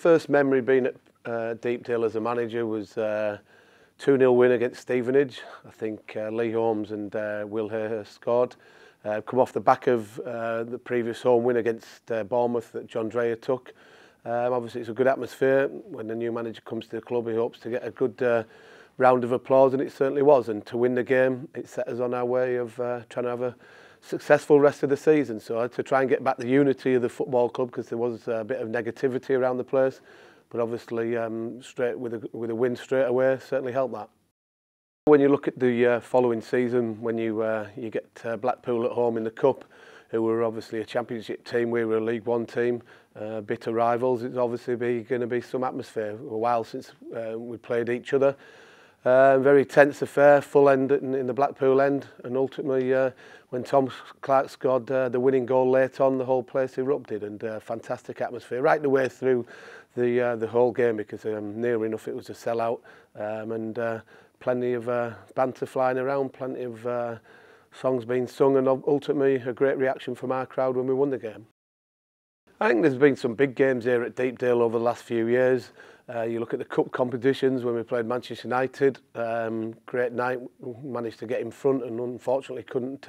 First memory being at Deepdale as a manager was 2-0 win against Stevenage. I think Lee Holmes and Will Hare scored. Come off the back of the previous home win against Bournemouth that John Dreyer took. Obviously it's a good atmosphere. When the new manager comes to the club, he hopes to get a good round of applause, and it certainly was. And to win the game, it set us on our way of trying to have a successful rest of the season. So to try and get back the unity of the football club, because there was a bit of negativity around the place, but obviously straight with a win straight away certainly helped that. When you look at the following season, when you get Blackpool at home in the Cup, who were obviously a Championship team, we were a League One team, bitter rivals, it's obviously going to be some atmosphere. A while since we played each other. Very tense affair, full end in the Blackpool end, and ultimately when Tom Clark scored the winning goal late on, the whole place erupted, and fantastic atmosphere right the way through the whole game, because near enough it was a sellout, and plenty of banter flying around, plenty of songs being sung, and ultimately a great reaction from our crowd when we won the game. I think there's been some big games here at Deepdale over the last few years. You look at the cup competitions when we played Manchester United, great night, managed to get in front and unfortunately couldn't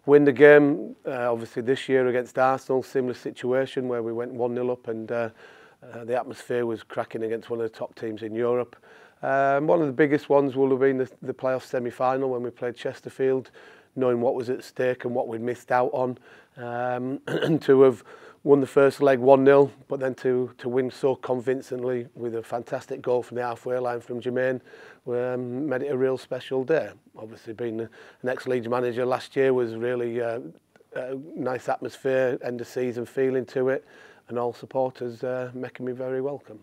win the game. Obviously this year against Arsenal, similar situation where we went 1-0 up, and the atmosphere was cracking against one of the top teams in Europe. One of the biggest ones will have been the playoff semi-final when we played Chesterfield, knowing what was at stake and what we'd missed out on, and to have won the first leg 1-0, but then to win so convincingly with a fantastic goal from the halfway line from Jermaine made it a real special day. Obviously being an ex-Leeds manager last year was really a nice atmosphere, end of season feeling to it, and all supporters making me very welcome.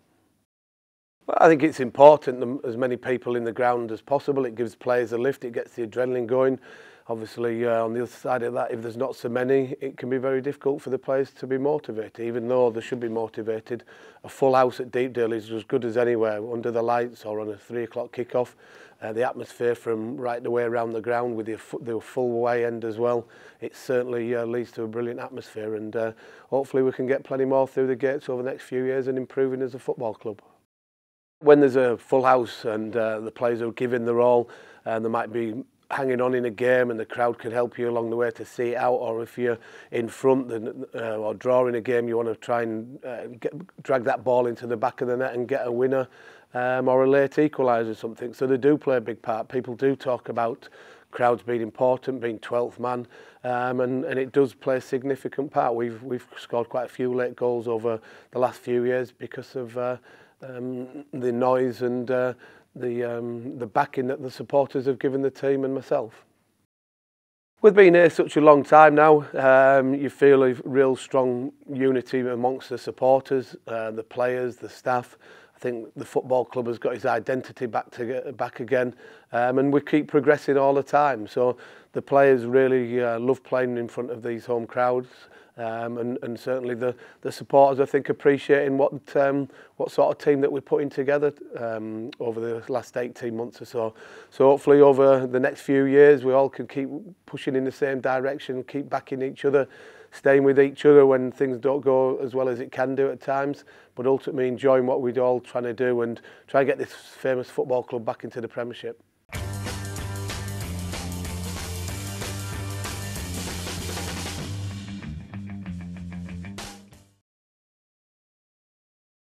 Well, I think it's important as many people in the ground as possible. It gives players a lift, it gets the adrenaline going. Obviously, on the other side of that, if there's not so many, it can be very difficult for the players to be motivated. Even though they should be motivated, a full house at Deepdale is as good as anywhere, under the lights or on a 3 o'clock kick-off. The atmosphere from right the way around the ground with the full away end as well, it certainly leads to a brilliant atmosphere, and hopefully we can get plenty more through the gates over the next few years and improving as a football club. When there's a full house and the players are giving their all, they might be hanging on in a game and the crowd can help you along the way to see it out, or if you're in front or drawing a game, you want to try and drag that ball into the back of the net and get a winner, or a late equaliser or something. So they do play a big part. People do talk about crowds being important, being 12th man, and it does play a significant part. We've scored quite a few late goals over the last few years because of the noise and the backing that the supporters have given the team and myself. We've been here such a long time now, you feel a real strong unity amongst the supporters, the players, the staff. I think the football club has got its identity back again, and we keep progressing all the time. So the players really love playing in front of these home crowds. And certainly the supporters, I think, appreciating what sort of team that we're putting together over the last 18 months or so. So hopefully over the next few years we all can keep pushing in the same direction, keep backing each other, staying with each other when things don't go as well as it can do at times, but ultimately enjoying what we're all trying to do and try and get this famous football club back into the Premiership.